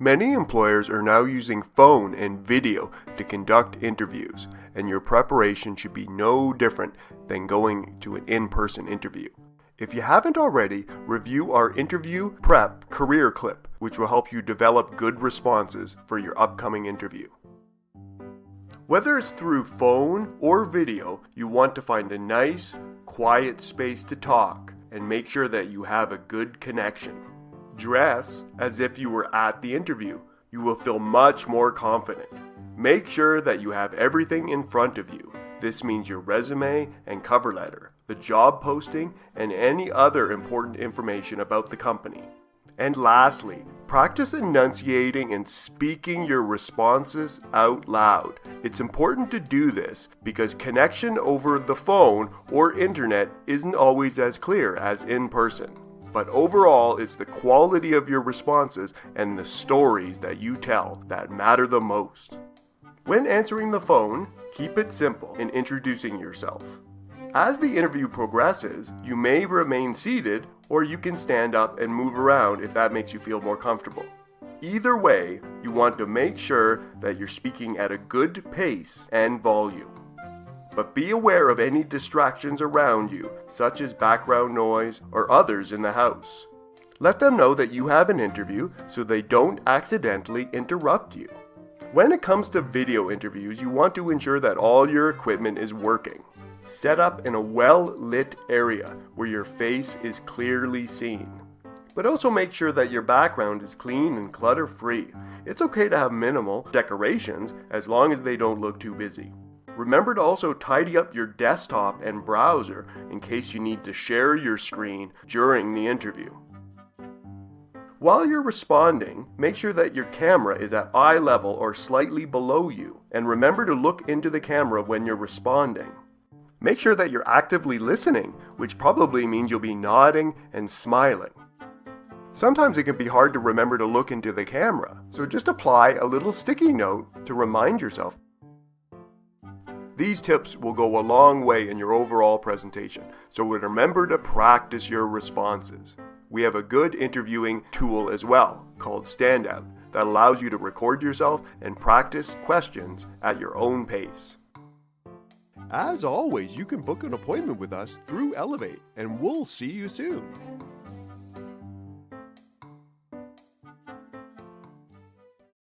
Many employers are now using phone and video to conduct interviews, and your preparation should be no different than going to an in-person interview. If you haven't already, review our interview prep career clip, which will help you develop good responses for your upcoming interview. Whether it's through phone or video, you want to find a nice, quiet space to talk and make sure that you have a good connection. Dress as if you were at the interview. You will feel much more confident. Make sure that you have everything in front of you. This means your resume and cover letter, the job posting, and any other important information about the company. And lastly, practice enunciating and speaking your responses out loud. It's important to do this because connection over the phone or internet isn't always as clear as in person. But overall, it's the quality of your responses and the stories that you tell that matter the most. When answering the phone, keep it simple in introducing yourself. As the interview progresses, you may remain seated or you can stand up and move around if that makes you feel more comfortable. Either way, you want to make sure that you're speaking at a good pace and volume. But be aware of any distractions around you, such as background noise or others in the house. Let them know that you have an interview so they don't accidentally interrupt you. When it comes to video interviews, you want to ensure that all your equipment is working. Set up in a well-lit area where your face is clearly seen. But also make sure that your background is clean and clutter-free. It's okay to have minimal decorations as long as they don't look too busy. Remember to also tidy up your desktop and browser in case you need to share your screen during the interview. While you're responding, make sure that your camera is at eye level or slightly below you, and remember to look into the camera when you're responding. Make sure that you're actively listening, which probably means you'll be nodding and smiling. Sometimes it can be hard to remember to look into the camera, so just apply a little sticky note to remind yourself. These tips will go a long way in your overall presentation, so remember to practice your responses. We have a good interviewing tool as well, called Standout, that allows you to record yourself and practice questions at your own pace. As always, you can book an appointment with us through Elevate, and we'll see you soon.